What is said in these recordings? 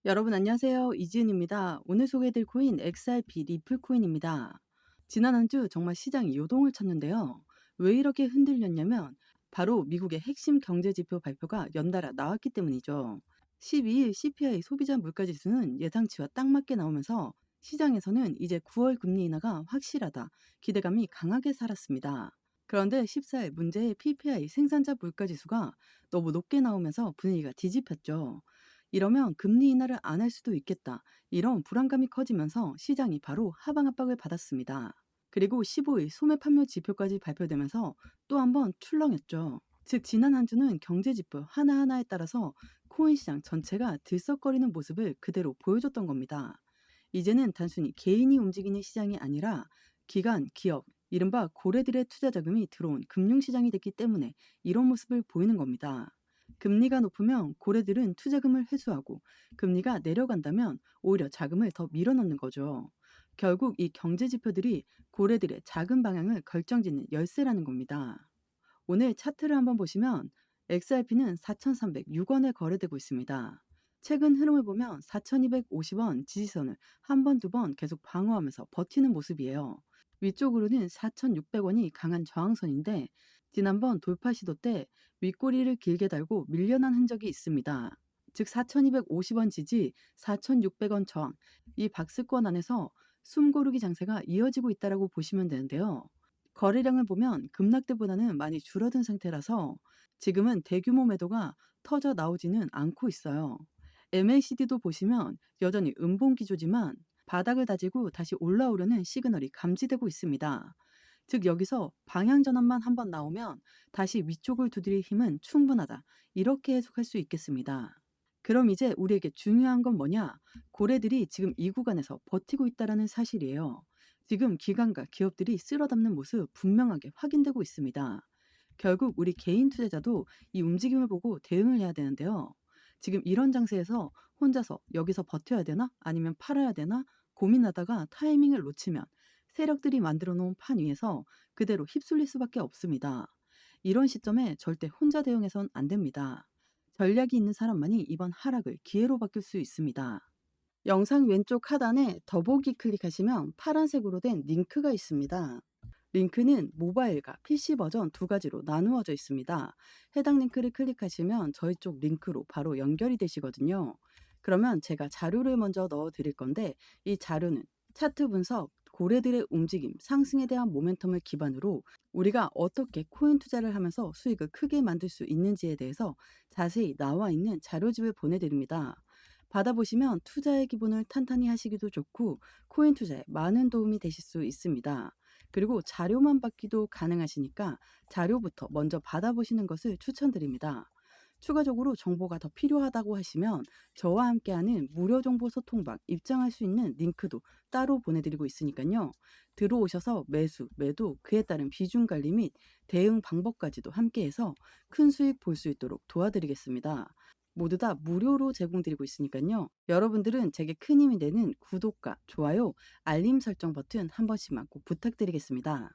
여러분 안녕하세요. 이지은입니다. 오늘 소개해드릴 코인 XRP 리플 코인입니다. 지난 한 주 정말 시장이 요동을 쳤는데요. 왜 이렇게 흔들렸냐면 바로 미국의 핵심 경제 지표 발표가 연달아 나왔기 때문이죠. 12일 CPI 소비자 물가지수는 예상치와 딱 맞게 나오면서 시장에서는 이제 9월 금리 인하가 확실하다 기대감이 강하게 살았습니다. 그런데 14일 문제의 PPI 생산자 물가지수가 너무 높게 나오면서 분위기가 뒤집혔죠. 이러면 금리 인하를 안 할 수도 있겠다. 이런 불안감이 커지면서 시장이 바로 하방 압박을 받았습니다. 그리고 15일 소매 판매 지표까지 발표되면서 또 한 번 출렁였죠. 즉 지난 한 주는 경제 지표 하나하나에 따라서 코인 시장 전체가 들썩거리는 모습을 그대로 보여줬던 겁니다. 이제는 단순히 개인이 움직이는 시장이 아니라 기관, 기업, 이른바 고래들의 투자 자금이 들어온 금융시장이 됐기 때문에 이런 모습을 보이는 겁니다. 금리가 높으면 고래들은 투자금을 회수하고 금리가 내려간다면 오히려 자금을 더 밀어넣는 거죠. 결국 이 경제 지표들이 고래들의 자금 방향을 결정짓는 열쇠라는 겁니다. 오늘 차트를 한번 보시면 XRP는 4,306원에 거래되고 있습니다. 최근 흐름을 보면 4,250원 지지선을 한 번, 두 번 계속 방어하면서 버티는 모습이에요. 위쪽으로는 4,600원이 강한 저항선인데 지난번 돌파 시도 때 윗꼬리를 길게 달고 밀려난 흔적이 있습니다. 즉 4,250원 지지, 4,600원 저항, 이 박스권 안에서 숨고르기 장세가 이어지고 있다고 보시면 되는데요. 거래량을 보면 급락대보다는 많이 줄어든 상태라서 지금은 대규모 매도가 터져 나오지는 않고 있어요. MACD도 보시면 여전히 음봉 기조지만 바닥을 다지고 다시 올라오려는 시그널이 감지되고 있습니다. 즉 여기서 방향 전환만 한번 나오면 다시 위쪽을 두드릴 힘은 충분하다. 이렇게 해석할 수 있겠습니다. 그럼 이제 우리에게 중요한 건 뭐냐? 고래들이 지금 이 구간에서 버티고 있다는 사실이에요. 지금 기관과 기업들이 쓸어담는 모습 분명하게 확인되고 있습니다. 결국 우리 개인 투자자도 이 움직임을 보고 대응을 해야 되는데요. 지금 이런 장세에서 혼자서 여기서 버텨야 되나? 아니면 팔아야 되나? 고민하다가 타이밍을 놓치면 세력들이 만들어 놓은 판 위에서 그대로 휩쓸릴 수밖에 없습니다. 이런 시점에 절대 혼자 대응해선 안 됩니다. 전략이 있는 사람만이 이번 하락을 기회로 바뀔 수 있습니다. 영상 왼쪽 하단에 더보기 클릭하시면 파란색으로 된 링크가 있습니다. 링크는 모바일과 PC 버전 두 가지로 나누어져 있습니다. 해당 링크를 클릭하시면 저희 쪽 링크로 바로 연결이 되시거든요. 그러면 제가 자료를 먼저 넣어 드릴 건데 이 자료는 차트 분석, 고래들의 움직임, 상승에 대한 모멘텀을 기반으로 우리가 어떻게 코인 투자를 하면서 수익을 크게 만들 수 있는지에 대해서 자세히 나와 있는 자료집을 보내드립니다. 받아보시면 투자의 기본을 탄탄히 하시기도 좋고 코인 투자에 많은 도움이 되실 수 있습니다. 그리고 자료만 받기도 가능하시니까 자료부터 먼저 받아보시는 것을 추천드립니다. 추가적으로 정보가 더 필요하다고 하시면 저와 함께하는 무료 정보 소통방 입장할 수 있는 링크도 따로 보내드리고 있으니까요. 들어오셔서 매수, 매도, 그에 따른 비중 관리 및 대응 방법까지도 함께해서 큰 수익 볼 수 있도록 도와드리겠습니다. 모두 다 무료로 제공드리고 있으니까요. 여러분들은 제게 큰 힘이 되는 구독과 좋아요, 알림 설정 버튼 한 번씩만 꼭 부탁드리겠습니다.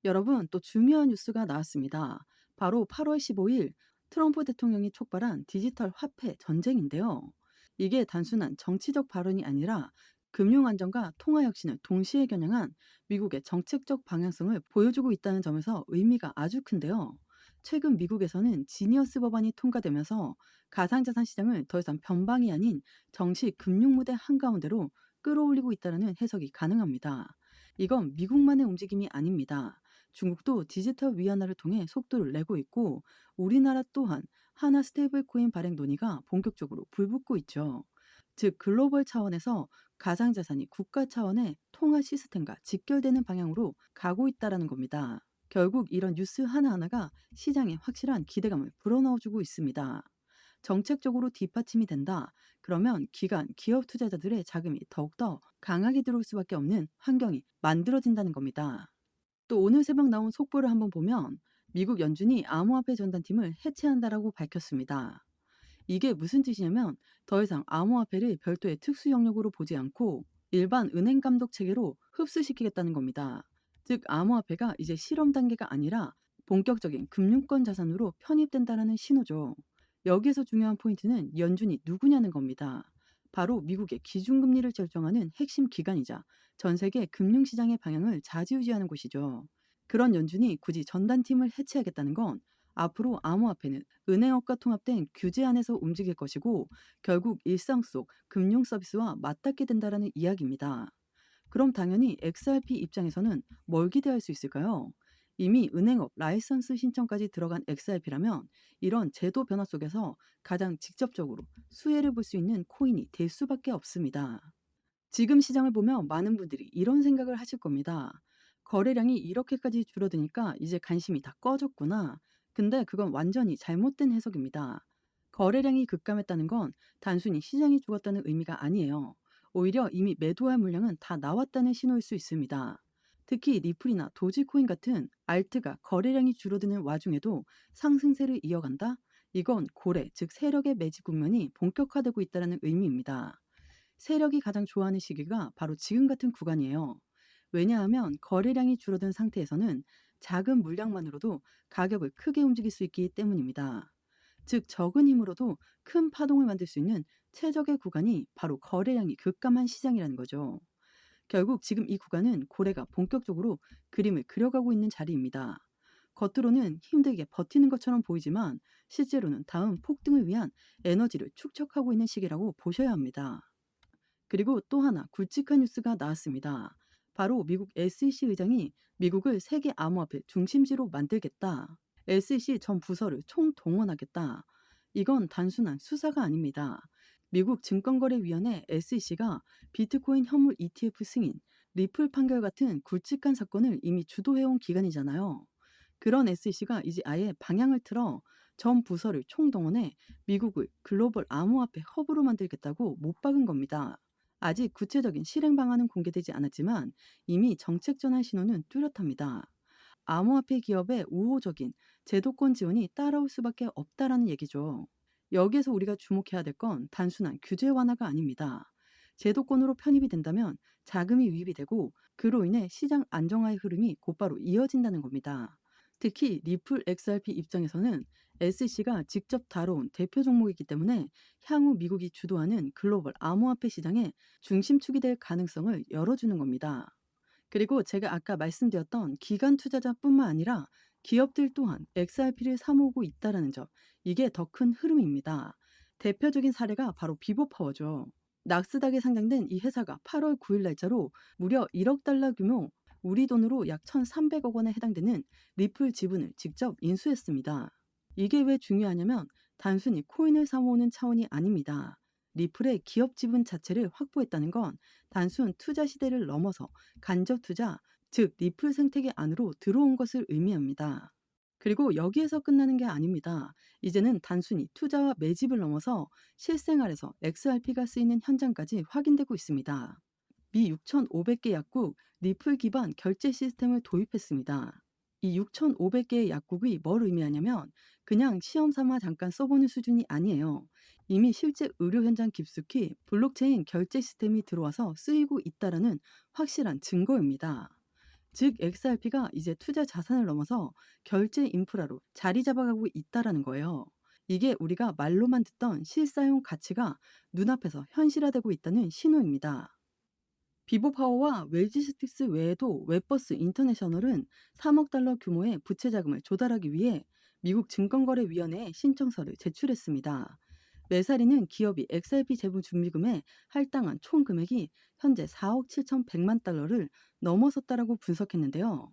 여러분, 또 중요한 뉴스가 나왔습니다. 바로 8월 15일 트럼프 대통령이 촉발한 디지털 화폐 전쟁인데요. 이게 단순한 정치적 발언이 아니라 금융 안정과 통화 혁신을 동시에 겨냥한 미국의 정책적 방향성을 보여주고 있다는 점에서 의미가 아주 큰데요. 최근 미국에서는 지니어스 법안이 통과되면서 가상자산 시장을 더 이상 변방이 아닌 정식 금융 무대 한가운데로 끌어올리고 있다는 해석이 가능합니다. 이건 미국만의 움직임이 아닙니다. 중국도 디지털 위안화를 통해 속도를 내고 있고 우리나라 또한 하나 스테이블 코인 발행 논의가 본격적으로 불붙고 있죠. 즉 글로벌 차원에서 가상자산이 국가 차원의 통화 시스템과 직결되는 방향으로 가고 있다는 겁니다. 결국 이런 뉴스 하나하나가 시장에 확실한 기대감을 불어넣어주고 있습니다. 정책적으로 뒷받침이 된다. 그러면 기관, 기업 투자자들의 자금이 더욱더 강하게 들어올 수밖에 없는 환경이 만들어진다는 겁니다. 또 오늘 새벽 나온 속보를 한번 보면 미국 연준이 암호화폐 전담팀을 해체한다라고 밝혔습니다. 이게 무슨 뜻이냐면 더 이상 암호화폐를 별도의 특수 영역으로 보지 않고 일반 은행 감독 체계로 흡수시키겠다는 겁니다. 즉 암호화폐가 이제 실험 단계가 아니라 본격적인 금융권 자산으로 편입된다는 신호죠. 여기에서 중요한 포인트는 연준이 누구냐는 겁니다. 바로 미국의 기준금리를 결정하는 핵심 기관이자 전 세계 금융시장의 방향을 좌지우지하는 곳이죠. 그런 연준이 굳이 전단팀을 해체하겠다는 건 앞으로 암호화폐는 은행업과 통합된 규제 안에서 움직일 것이고 결국 일상 속 금융 서비스와 맞닿게 된다라는 이야기입니다. 그럼 당연히 XRP 입장에서는 뭘 기대할 수 있을까요? 이미 은행업 라이선스 신청까지 들어간 XRP라면 이런 제도 변화 속에서 가장 직접적으로 수혜를 볼 수 있는 코인이 될 수밖에 없습니다. 지금 시장을 보면 많은 분들이 이런 생각을 하실 겁니다. 거래량이 이렇게까지 줄어드니까 이제 관심이 다 꺼졌구나. 근데 그건 완전히 잘못된 해석입니다. 거래량이 급감했다는 건 단순히 시장이 죽었다는 의미가 아니에요. 오히려 이미 매도할 물량은 다 나왔다는 신호일 수 있습니다. 특히 리플이나 도지코인 같은 알트가 거래량이 줄어드는 와중에도 상승세를 이어간다? 이건 고래, 즉 세력의 매집 국면이 본격화되고 있다는 의미입니다. 세력이 가장 좋아하는 시기가 바로 지금 같은 구간이에요. 왜냐하면 거래량이 줄어든 상태에서는 작은 물량만으로도 가격을 크게 움직일 수 있기 때문입니다. 즉 적은 힘으로도 큰 파동을 만들 수 있는 최적의 구간이 바로 거래량이 급감한 시장이라는 거죠. 결국 지금 이 구간은 고래가 본격적으로 그림을 그려가고 있는 자리입니다. 겉으로는 힘들게 버티는 것처럼 보이지만 실제로는 다음 폭등을 위한 에너지를 축적하고 있는 시기라고 보셔야 합니다. 그리고 또 하나 굵직한 뉴스가 나왔습니다. 바로 미국 SEC 의장이 미국을 세계 암호화폐 중심지로 만들겠다. SEC 전 부서를 총동원하겠다. 이건 단순한 수사가 아닙니다. 미국 증권거래위원회 SEC가 비트코인 현물 ETF 승인, 리플 판결 같은 굵직한 사건을 이미 주도해온 기관이잖아요. 그런 SEC가 이제 아예 방향을 틀어 전 부서를 총동원해 미국을 글로벌 암호화폐 허브로 만들겠다고 못 박은 겁니다. 아직 구체적인 실행 방안은 공개되지 않았지만 이미 정책 전환 신호는 뚜렷합니다. 암호화폐 기업의 우호적인 제도권 지원이 따라올 수밖에 없다라는 얘기죠. 여기에서 우리가 주목해야 될 건 단순한 규제 완화가 아닙니다. 제도권으로 편입이 된다면 자금이 유입이 되고 그로 인해 시장 안정화의 흐름이 곧바로 이어진다는 겁니다. 특히 리플 XRP 입장에서는 SEC가 직접 다뤄온 대표 종목이기 때문에 향후 미국이 주도하는 글로벌 암호화폐 시장의 중심축이 될 가능성을 열어주는 겁니다. 그리고 제가 아까 말씀드렸던 기관 투자자뿐만 아니라 기업들 또한 XRP를 사모으고 있다라는 점, 이게 더 큰 흐름입니다. 대표적인 사례가 바로 비보파워죠. 낙스닥에 상장된 이 회사가 8월 9일 날짜로 무려 1억 달러 규모, 우리 돈으로 약 1,300억 원에 해당되는 리플 지분을 직접 인수했습니다. 이게 왜 중요하냐면 단순히 코인을 사모으는 차원이 아닙니다. 리플의 기업 지분 자체를 확보했다는 건 단순 투자 시대를 넘어서 간접 투자, 즉 리플 생태계 안으로 들어온 것을 의미합니다. 그리고 여기에서 끝나는 게 아닙니다. 이제는 단순히 투자와 매집을 넘어서 실생활에서 XRP가 쓰이는 현장까지 확인되고 있습니다. 미 6,500개 약국 리플 기반 결제 시스템을 도입했습니다. 이 6,500개의 약국이 뭘 의미하냐면 그냥 시험 삼아 잠깐 써보는 수준이 아니에요. 이미 실제 의료 현장 깊숙이 블록체인 결제 시스템이 들어와서 쓰이고 있다라는 확실한 증거입니다. 즉 XRP가 이제 투자 자산을 넘어서 결제 인프라로 자리 잡아가고 있다라는 거예요. 이게 우리가 말로만 듣던 실사용 가치가 눈앞에서 현실화되고 있다는 신호입니다. 비보파워와 웰지스틱스 외에도 웹버스 인터내셔널은 3억 달러 규모의 부채 자금을 조달하기 위해 미국 증권거래위원회에 신청서를 제출했습니다. 매사리는 기업이 XRP 제보 준비금에 할당한 총 금액이 현재 4억 7,100만 달러를 넘어섰다라고 분석했는데요.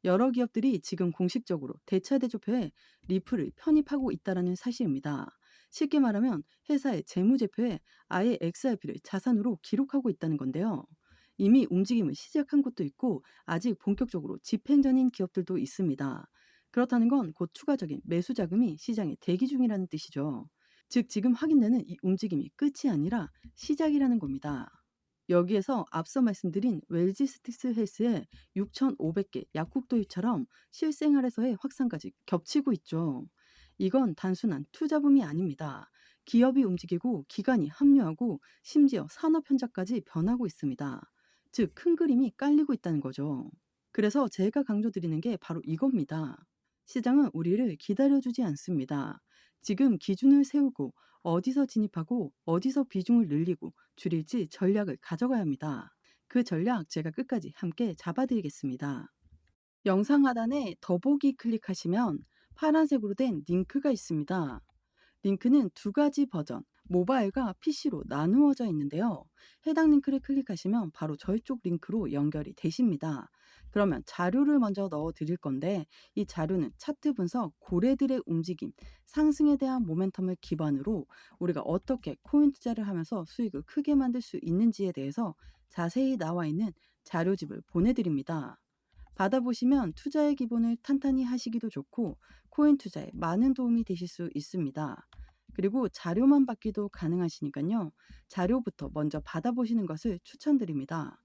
여러 기업들이 지금 공식적으로 대차 대조표에 리플을 편입하고 있다는 사실입니다. 쉽게 말하면 회사의 재무제표에 아예 XRP를 자산으로 기록하고 있다는 건데요. 이미 움직임을 시작한 곳도 있고 아직 본격적으로 집행 전인 기업들도 있습니다. 그렇다는 건 곧 추가적인 매수 자금이 시장에 대기 중이라는 뜻이죠. 즉 지금 확인되는 이 움직임이 끝이 아니라 시작이라는 겁니다. 여기에서 앞서 말씀드린 웰지스틱스 헬스의 6,500개 약국 도입처럼 실생활에서의 확산까지 겹치고 있죠. 이건 단순한 투자붐이 아닙니다. 기업이 움직이고 기관이 합류하고 심지어 산업 현장까지 변하고 있습니다. 즉 큰 그림이 깔리고 있다는 거죠. 그래서 제가 강조드리는 게 바로 이겁니다. 시장은 우리를 기다려주지 않습니다. 지금 기준을 세우고 어디서 진입하고 어디서 비중을 늘리고 줄일지 전략을 가져가야 합니다. 그 전략 제가 끝까지 함께 잡아드리겠습니다. 영상 하단에 더보기 클릭하시면 파란색으로 된 링크가 있습니다. 링크는 두 가지 버전, 모바일과 PC로 나누어져 있는데요. 해당 링크를 클릭하시면 바로 저희 쪽 링크로 연결이 되십니다. 그러면 자료를 먼저 넣어 드릴 건데 이 자료는 차트 분석, 고래들의 움직임, 상승에 대한 모멘텀을 기반으로 우리가 어떻게 코인 투자를 하면서 수익을 크게 만들 수 있는지에 대해서 자세히 나와 있는 자료집을 보내드립니다. 받아보시면 투자의 기본을 탄탄히 하시기도 좋고 코인 투자에 많은 도움이 되실 수 있습니다. 그리고 자료만 받기도 가능하시니까요. 자료부터 먼저 받아보시는 것을 추천드립니다.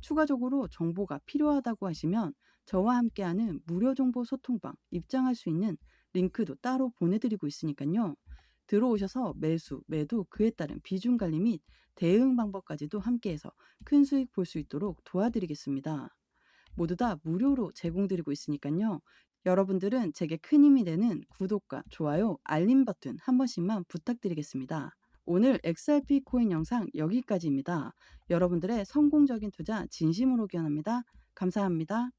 추가적으로 정보가 필요하다고 하시면 저와 함께하는 무료 정보 소통방 입장할 수 있는 링크도 따로 보내드리고 있으니까요. 들어오셔서 매수, 매도, 그에 따른 비중 관리 및 대응 방법까지도 함께해서 큰 수익 볼 수 있도록 도와드리겠습니다. 모두 다 무료로 제공드리고 있으니까요. 여러분들은 제게 큰 힘이 되는 구독과 좋아요, 알림 버튼 한 번씩만 부탁드리겠습니다. 오늘 XRP 코인 영상 여기까지입니다. 여러분들의 성공적인 투자 진심으로 기원합니다. 감사합니다.